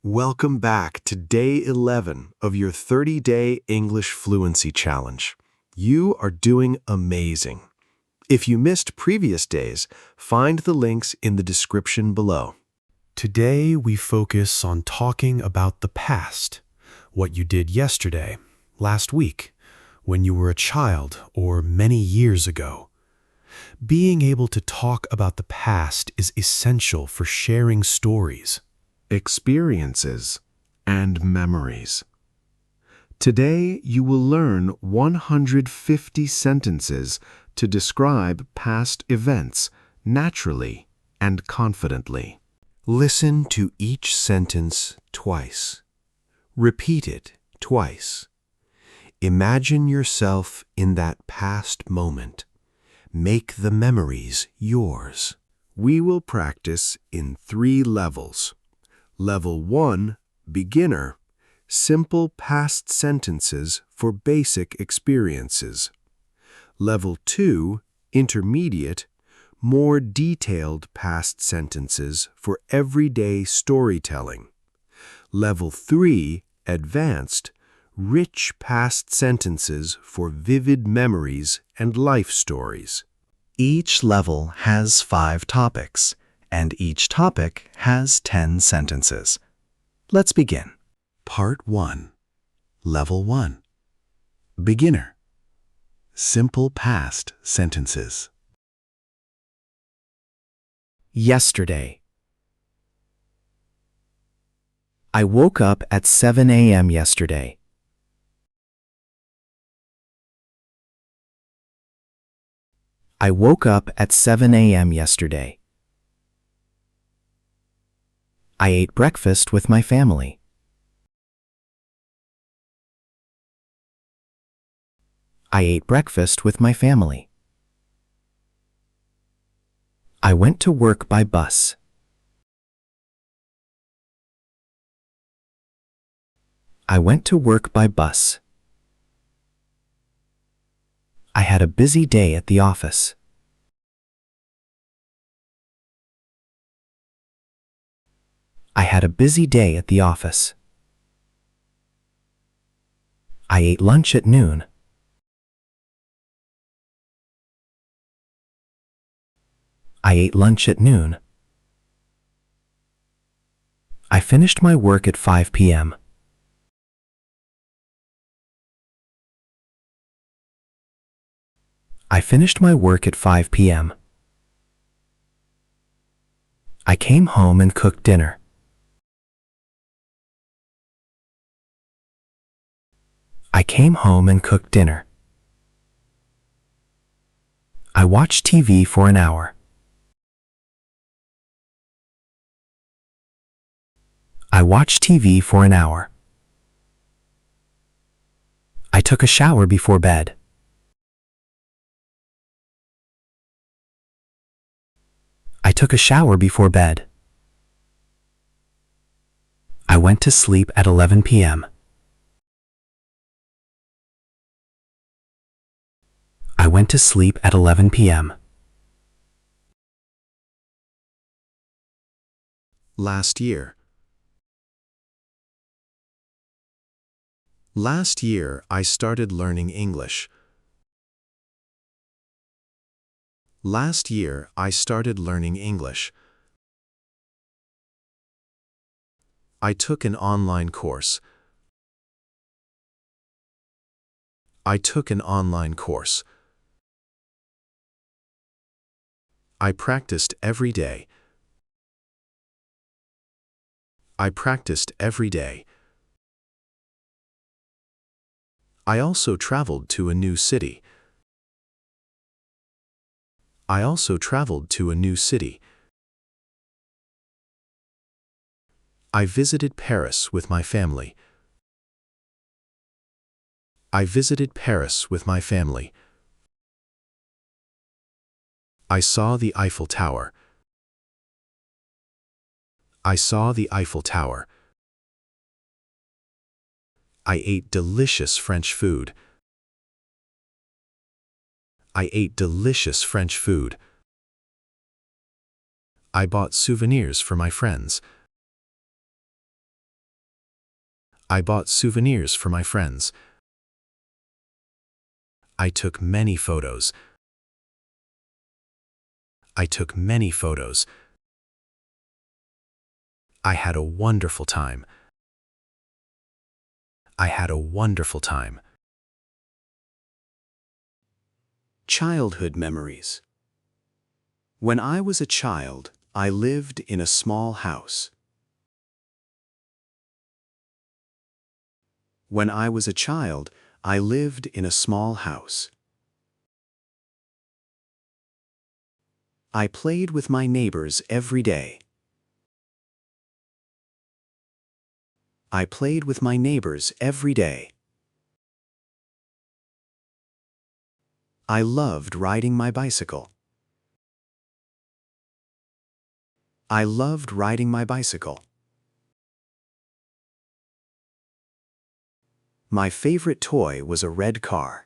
Welcome back to day 11 of your 30-day English Fluency Challenge. You are doing amazing. If you missed previous days, find the links in the description below. Today we focus on talking about the past, what you did yesterday, last week, when you were a child, or many years ago. Being able to talk about the past is essential for sharing stories, experiences, and memories. Today, you will learn 150 sentences to describe past events naturally and confidently. Listen to each sentence twice. Repeat it twice. Imagine yourself in that past moment. Make the memories yours. We will practice in 3 levels. Level 1, Beginner, simple past sentences for basic experiences. Level 2, Intermediate, more detailed past sentences for everyday storytelling. Level 3, Advanced, rich past sentences for vivid memories and life stories. Each level has 5 topics, and each topic has 10 sentences. Let's begin. Part 1. Level 1. Beginner. Simple past sentences. Yesterday. I woke up at 7 a.m. yesterday. I woke up at 7 a.m. yesterday. I ate breakfast with my family. I ate breakfast with my family. I went to work by bus. I went to work by bus. I had a busy day at the office. I had a busy day at the office. I ate lunch at noon. I ate lunch at noon. I finished my work at 5 p.m. I finished my work at 5 p.m. I came home and cooked dinner. I came home and cooked dinner. I watched TV for an hour. I watched TV for an hour. I took a shower before bed. I took a shower before bed. I went to sleep at 11 p.m. I went to sleep at 11 p.m. Last year. Last year, I started learning English. Last year, I started learning English. I took an online course. I took an online course. I practiced every day. I practiced every day. I also traveled to a new city. I also traveled to a new city. I visited Paris with my family. I visited Paris with my family. I saw the Eiffel Tower. I saw the Eiffel Tower. I ate delicious French food. I ate delicious French food. I bought souvenirs for my friends. I bought souvenirs for my friends. I took many photos. I took many photos. I had a wonderful time. I had a wonderful time. Childhood memories. When I was a child, I lived in a small house. When I was a child, I lived in a small house. I played with my neighbors every day. I played with my neighbors every day. I loved riding my bicycle. I loved riding my bicycle. My favorite toy was a red car.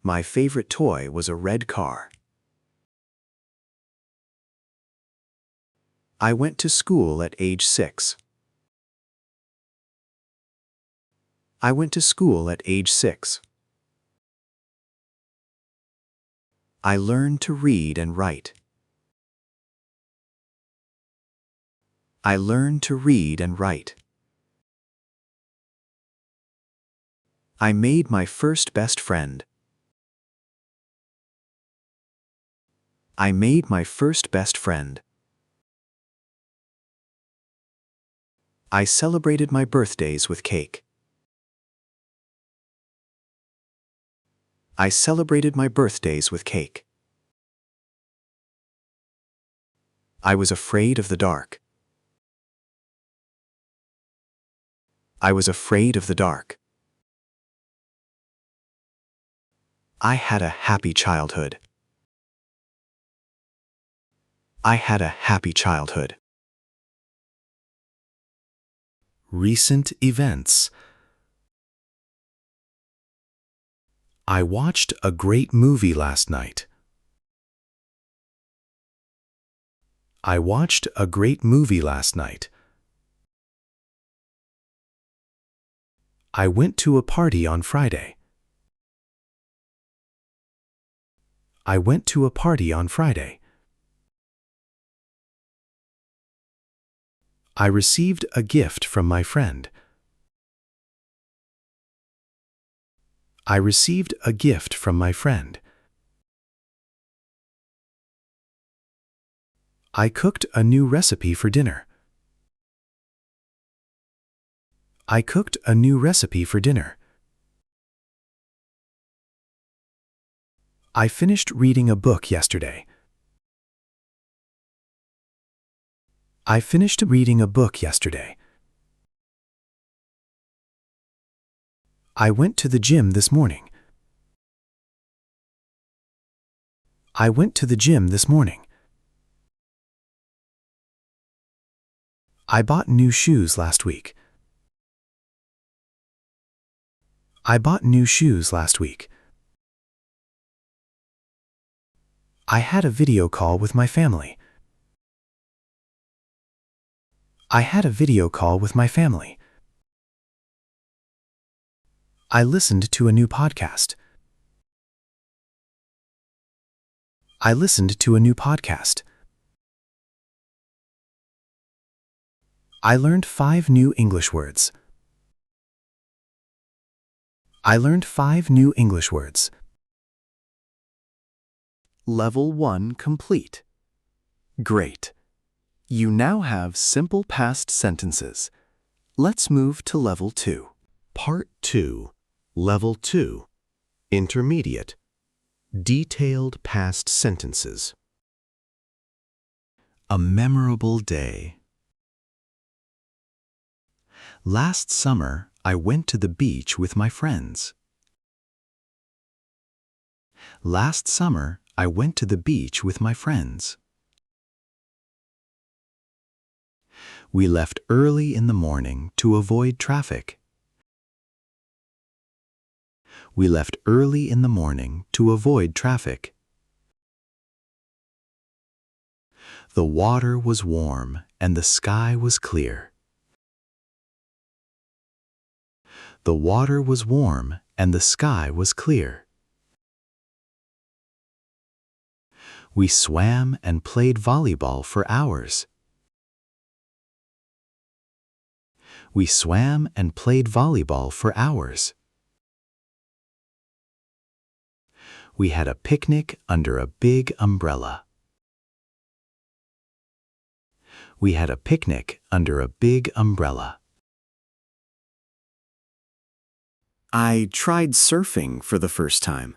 My favorite toy was a red car. I went to school at age 6. I went to school at age 6. I learned to read and write. I learned to read and write. I made my first best friend. I made my first best friend. I celebrated my birthdays with cake. I celebrated my birthdays with cake. I was afraid of the dark. I was afraid of the dark. I had a happy childhood. I had a happy childhood. Recent events. I watched a great movie last night. I watched a great movie last night. I went to a party on Friday. I went to a party on Friday. I received a gift from my friend. I received a gift from my friend. I cooked a new recipe for dinner. I cooked a new recipe for dinner. I finished reading a book yesterday. I finished reading a book yesterday. I went to the gym this morning. I went to the gym this morning. I bought new shoes last week. I bought new shoes last week. I had a video call with my family. I had a video call with my family. I listened to a new podcast. I listened to a new podcast. I learned 5 new English words. I learned 5 new English words. Level 1 complete. Great. You now have simple past sentences. Let's move to Level 2. Part 2, Level 2, Intermediate, Detailed Past Sentences. A memorable day. Last summer, I went to the beach with my friends. Last summer, I went to the beach with my friends. We left early in the morning to avoid traffic. We left early in the morning to avoid traffic. The water was warm and the sky was clear. The water was warm and the sky was clear. We swam and played volleyball for hours. We swam and played volleyball for hours. We had a picnic under a big umbrella. We had a picnic under a big umbrella. I tried surfing for the first time.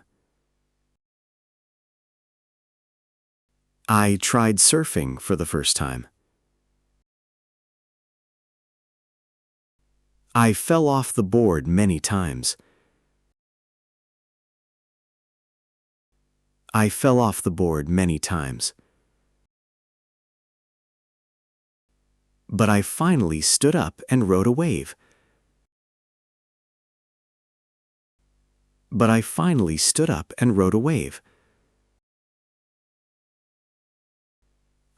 I tried surfing for the first time. I fell off the board many times. I fell off the board many times. But I finally stood up and rode a wave. But I finally stood up and rode a wave.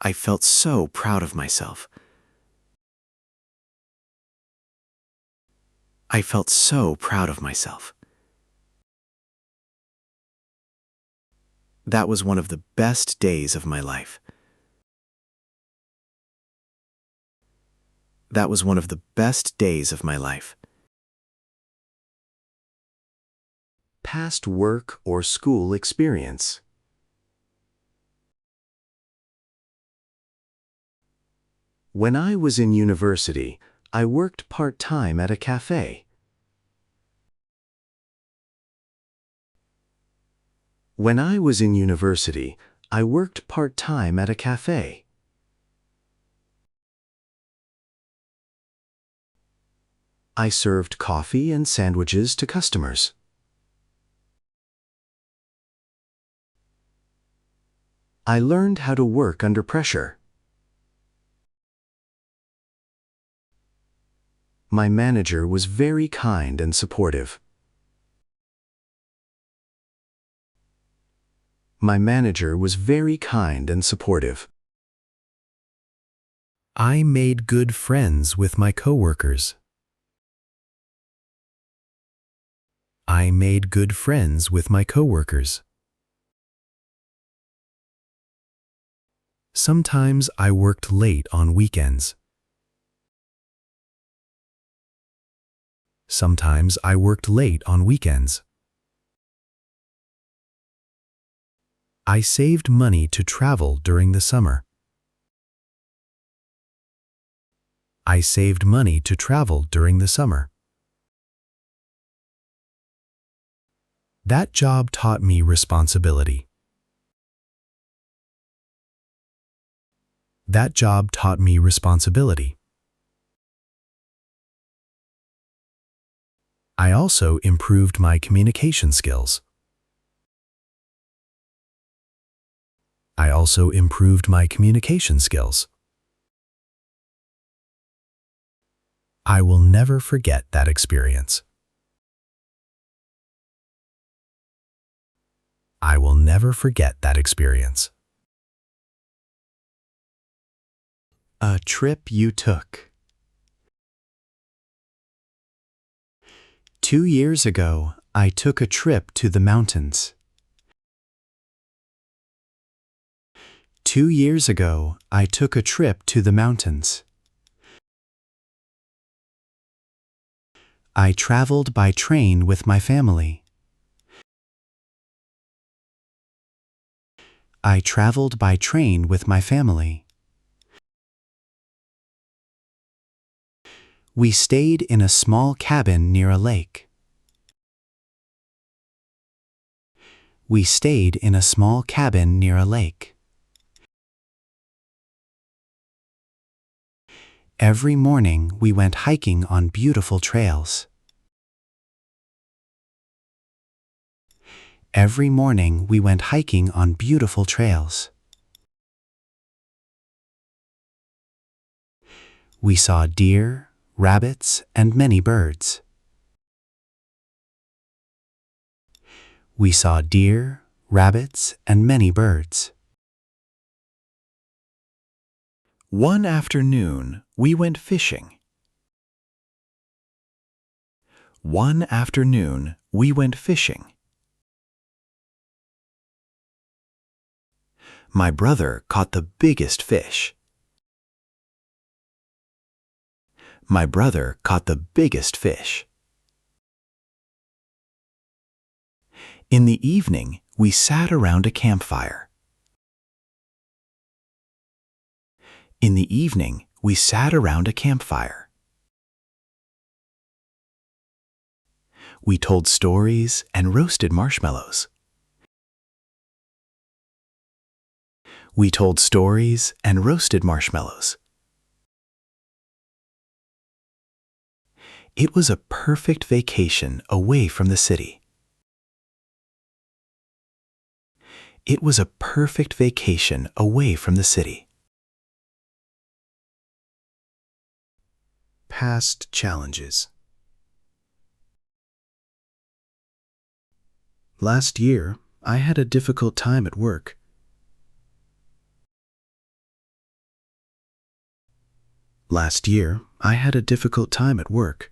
I felt so proud of myself. I felt so proud of myself. That was one of the best days of my life. That was one of the best days of my life. Past work or school experience. When I was in university, I worked part-time at a cafe. When I was in university, I worked part-time at a cafe. I served coffee and sandwiches to customers. I learned how to work under pressure. My manager was very kind and supportive. My manager was very kind and supportive. I made good friends with my coworkers. I made good friends with my coworkers. Sometimes I worked late on weekends. Sometimes I worked late on weekends. I saved money to travel during the summer. I saved money to travel during the summer. That job taught me responsibility. That job taught me responsibility. I also improved my communication skills. I also improved my communication skills. I will never forget that experience. I will never forget that experience. A trip you took. 2 years ago, I took a trip to the mountains. 2 years ago, I took a trip to the mountains. I traveled by train with my family. I traveled by train with my family. We stayed in a small cabin near a lake. We stayed in a small cabin near a lake. Every morning we went hiking on beautiful trails. Every morning we went hiking on beautiful trails. We saw deer, rabbits, and many birds. We saw deer, rabbits, and many birds. One afternoon, we went fishing. One afternoon, we went fishing. My brother caught the biggest fish. My brother caught the biggest fish. In the evening, we sat around a campfire. In the evening, we sat around a campfire. We told stories and roasted marshmallows. We told stories and roasted marshmallows. It was a perfect vacation away from the city. It was a perfect vacation away from the city. Past challenges. Last year, I had a difficult time at work. Last year, I had a difficult time at work.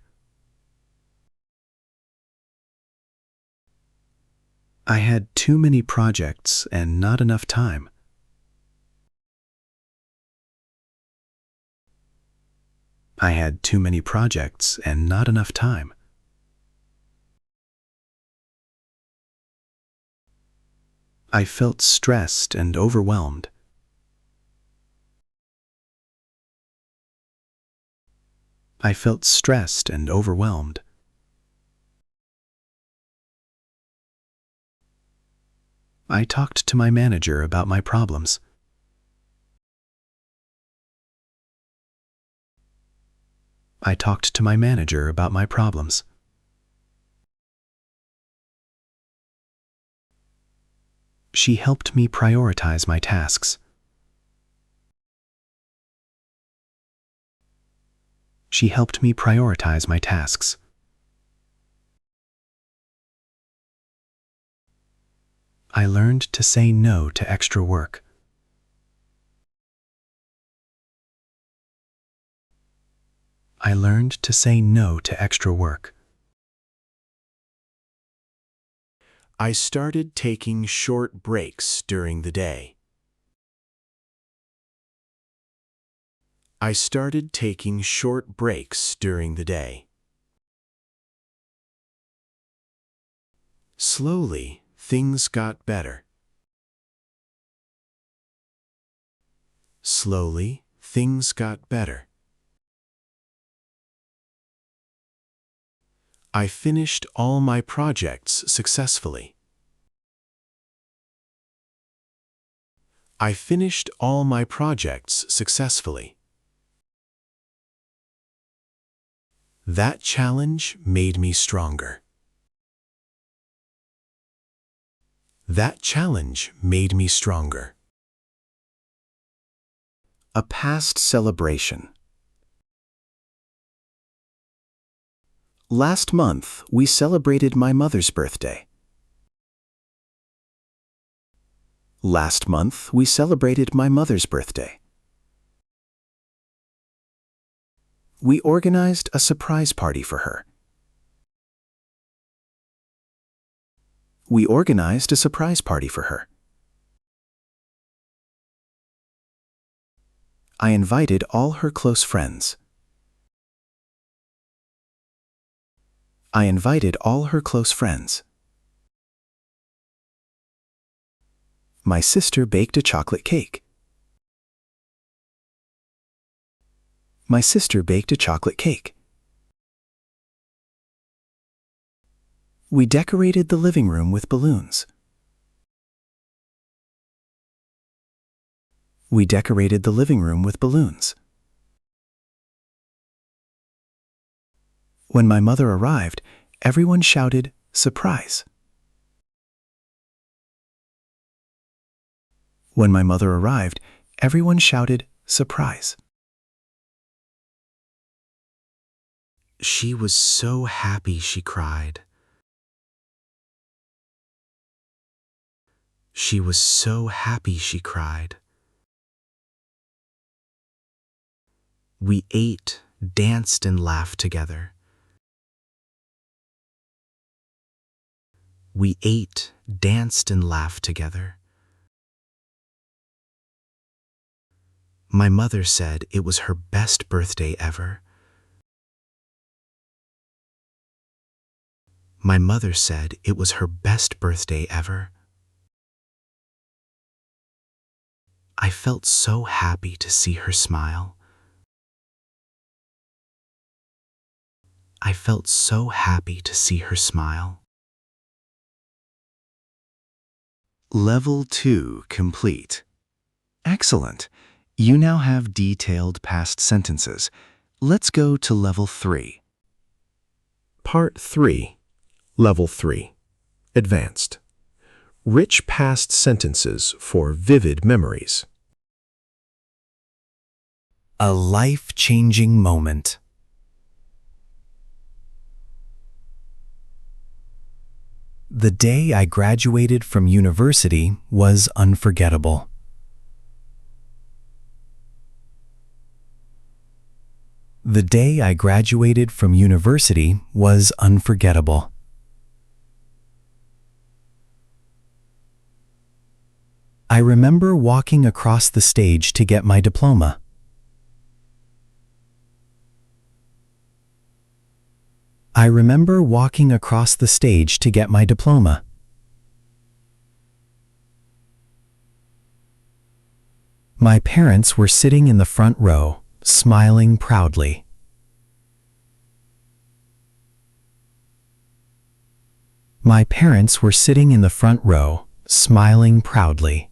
I had too many projects and not enough time. I had too many projects and not enough time. I felt stressed and overwhelmed. I felt stressed and overwhelmed. I talked to my manager about my problems. I talked to my manager about my problems. She helped me prioritize my tasks. She helped me prioritize my tasks. I learned to say no to extra work. I learned to say no to extra work. I started taking short breaks during the day. I started taking short breaks during the day. Slowly, things got better. Slowly, things got better. I finished all my projects successfully. I finished all my projects successfully. That challenge made me stronger. That challenge made me stronger. A past celebration. Last month, we celebrated my mother's birthday. Last month, we celebrated my mother's birthday. We organized a surprise party for her. We organized a surprise party for her. I invited all her close friends. I invited all her close friends. My sister baked a chocolate cake. My sister baked a chocolate cake. We decorated the living room with balloons. We decorated the living room with balloons. When my mother arrived, everyone shouted, "Surprise!" When my mother arrived, everyone shouted, "Surprise!" She was so happy she cried. She was so happy she cried. We ate, danced, and laughed together. We ate, danced, and laughed together. My mother said it was her best birthday ever. My mother said it was her best birthday ever. I felt so happy to see her smile. I felt so happy to see her smile. Level 2 complete. Excellent. You now have detailed past sentences. Let's go to Level 3. Part 3. Level 3. Advanced. Rich past sentences for vivid memories. A life-changing moment. The day I graduated from university was unforgettable. The day I graduated from university was unforgettable. I remember walking across the stage to get my diploma. I remember walking across the stage to get my diploma. My parents were sitting in the front row, smiling proudly. My parents were sitting in the front row, smiling proudly.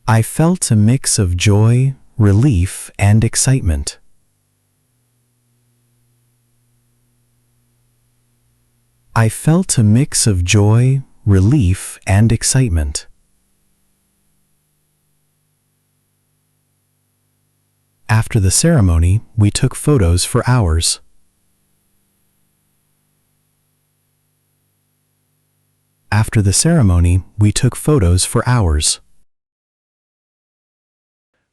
I felt a mix of joy, relief, and excitement. I felt a mix of joy, relief, and excitement. After the ceremony, we took photos for hours. After the ceremony, we took photos for hours.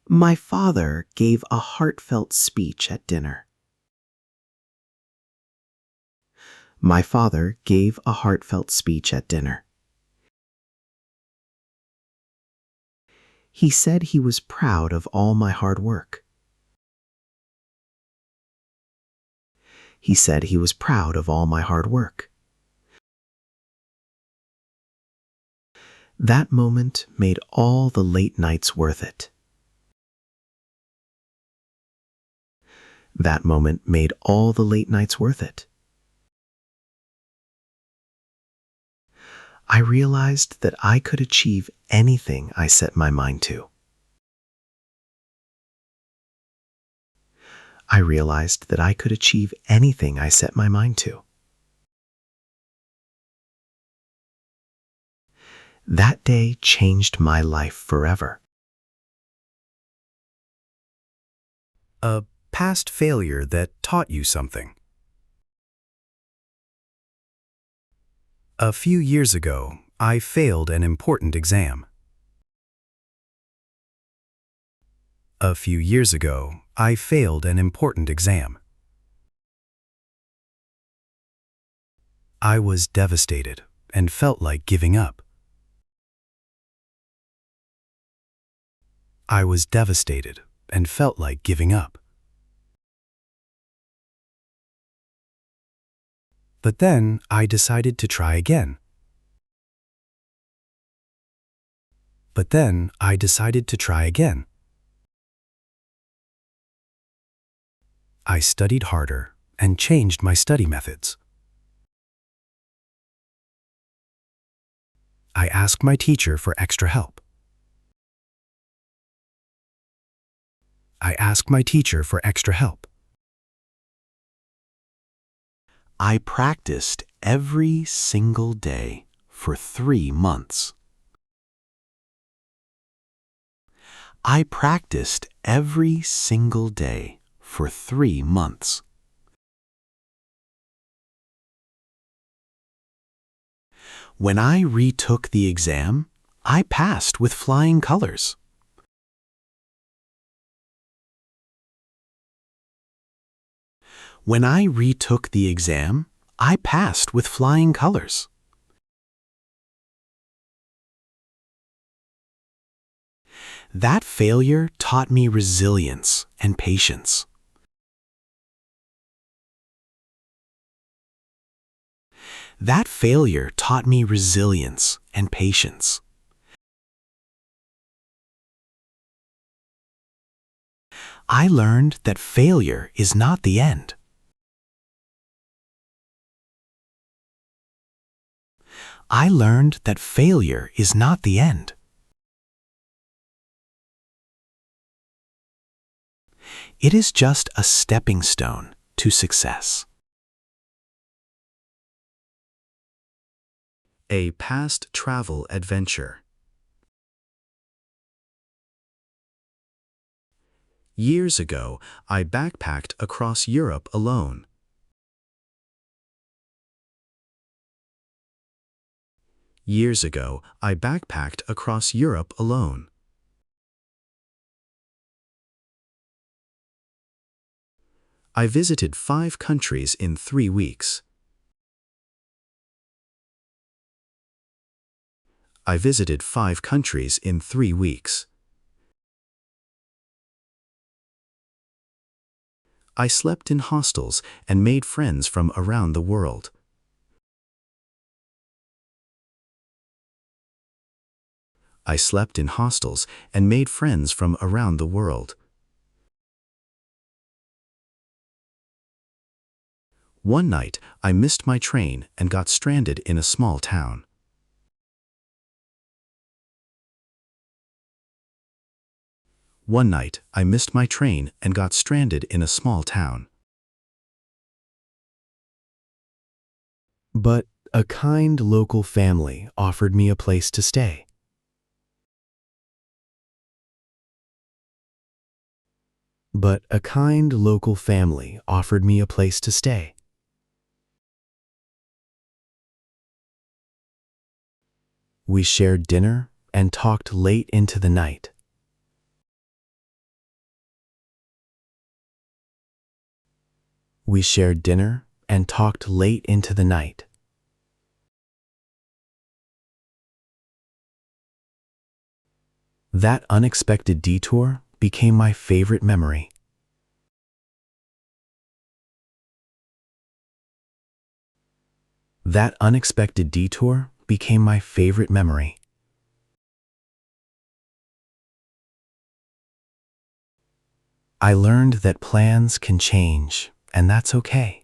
My father gave a heartfelt speech at dinner. My father gave a heartfelt speech at dinner. He said he was proud of all my hard work. He said he was proud of all my hard work. That moment made all the late nights worth it. That moment made all the late nights worth it. I realized that I could achieve anything I set my mind to. I realized that I could achieve anything I set my mind to. That day changed my life forever. A past failure that taught you something. A few years ago, I failed an important exam. A few years ago, I failed an important exam. I was devastated and felt like giving up. I was devastated and felt like giving up. But then I decided to try again. But then I decided to try again. I studied harder and changed my study methods. I asked my teacher for extra help. I asked my teacher for extra help. I practiced every single day for 3 months. I practiced every single day for 3 months. When I retook the exam, I passed with flying colors. When I retook the exam, I passed with flying colors. That failure taught me resilience and patience. That failure taught me resilience and patience. I learned that failure is not the end. I learned that failure is not the end. It is just a stepping stone to success. A past travel adventure. Years ago, I backpacked across Europe alone. Years ago, I backpacked across Europe alone. I visited 5 countries in 3 weeks. I visited 5 countries in 3 weeks. I slept in hostels and made friends from around the world. I slept in hostels and made friends from around the world. One night, I missed my train and got stranded in a small town. One night, I missed my train and got stranded in a small town. But a kind local family offered me a place to stay. But a kind local family offered me a place to stay. We shared dinner and talked late into the night. We shared dinner and talked late into the night. That unexpected detour became my favorite memory. That unexpected detour became my favorite memory. I learned that plans can change, and that's okay.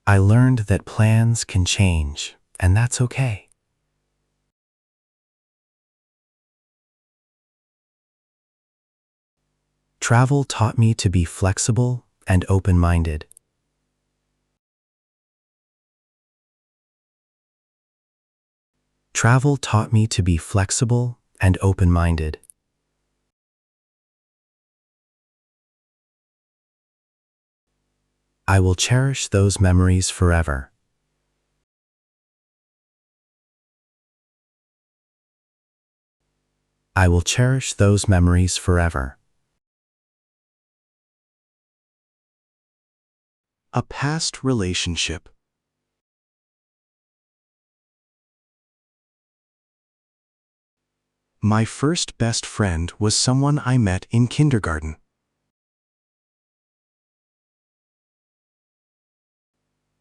I learned that plans can change, and that's okay. Travel taught me to be flexible and open-minded. Travel taught me to be flexible and open-minded. I will cherish those memories forever. I will cherish those memories forever. A past relationship. My first best friend was someone I met in kindergarten.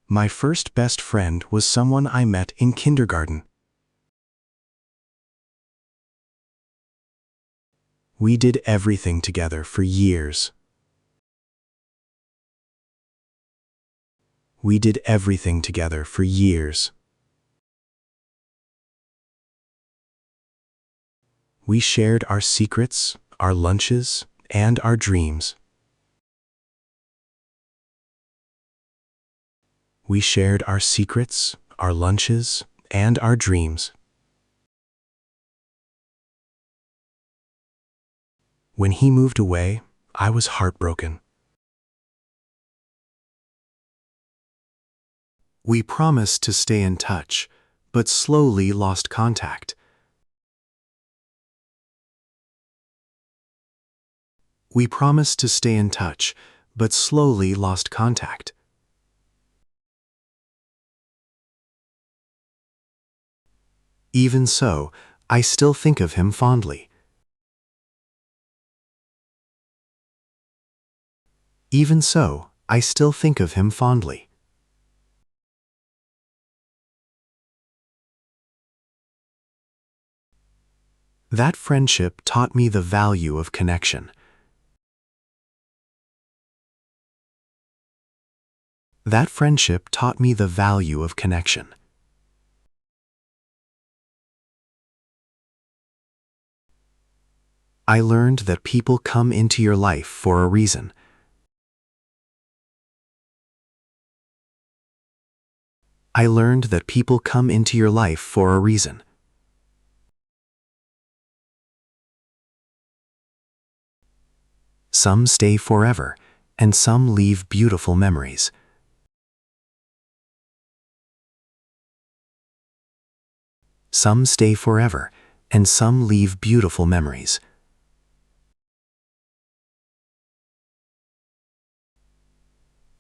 My first best friend was someone I met in kindergarten. We did everything together for years. We did everything together for years. We shared our secrets, our lunches, and our dreams. We shared our secrets, our lunches, and our dreams. When he moved away, I was heartbroken. We promised to stay in touch, but slowly lost contact. We promised to stay in touch, but slowly lost contact. Even so, I still think of him fondly. Even so, I still think of him fondly. That friendship taught me the value of connection. That friendship taught me the value of connection. I learned that people come into your life for a reason. I learned that people come into your life for a reason. Some stay forever, and some leave beautiful memories. Some stay forever, and some leave beautiful memories.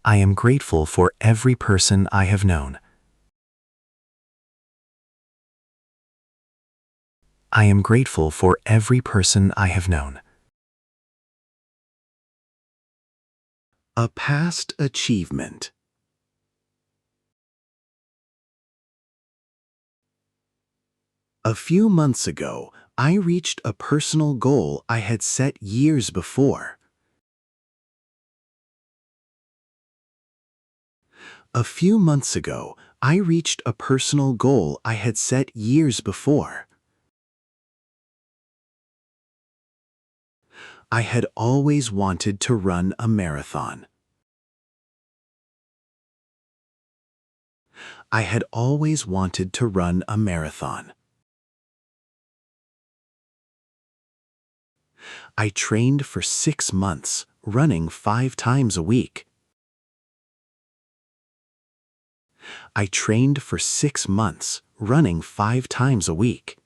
I am grateful for every person I have known. I am grateful for every person I have known. A past achievement. A few months ago, I reached a personal goal I had set years before. A few months ago, I reached a personal goal I had set years before. I had always wanted to run a marathon. I had always wanted to run a marathon. I trained for 6 months, running 5 times a week. I trained for 6 months, running 5 times a week.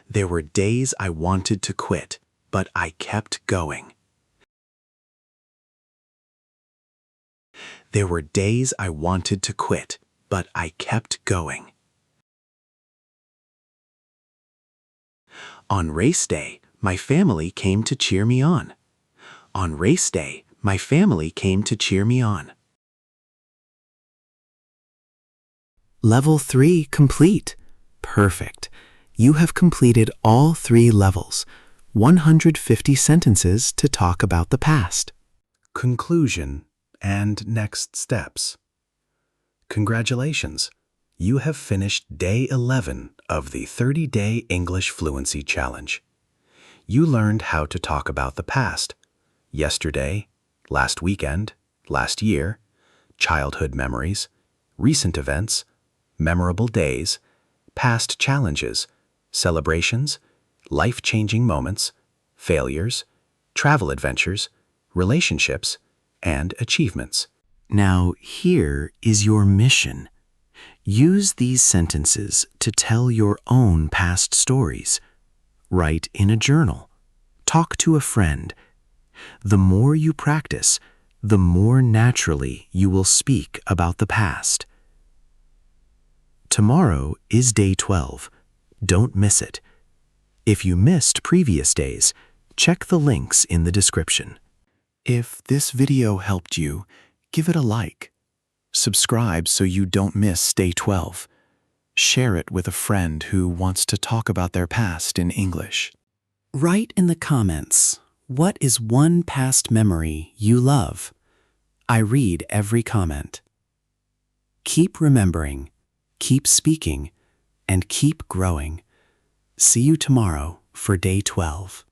There were days I wanted to quit, but I kept going. There were days I wanted to quit, but I kept going. On race day, my family came to cheer me on. On race day, my family came to cheer me on. Level 3 complete. Perfect. You have completed all 3 levels. 150 sentences to talk about the past. Conclusion and next steps. Congratulations! You have finished day 11 of the 30-day English Fluency Challenge. You learned how to talk about the past, yesterday, last weekend, last year, childhood memories, recent events, memorable days, past challenges, celebrations, life-changing moments, failures, travel adventures, relationships, and achievements. Now, here is your mission. Use these sentences to tell your own past stories. Write in a journal. Talk to a friend. The more you practice, the more naturally you will speak about the past. Tomorrow is day 12. Don't miss it. If you missed previous days, check the links in the description. If this video helped you, give it a like. Subscribe so you don't miss day 12. Share it with a friend who wants to talk about their past in English. Write in the comments, what is one past memory you love? I read every comment. Keep remembering, keep speaking, and keep growing. See you tomorrow for day 12.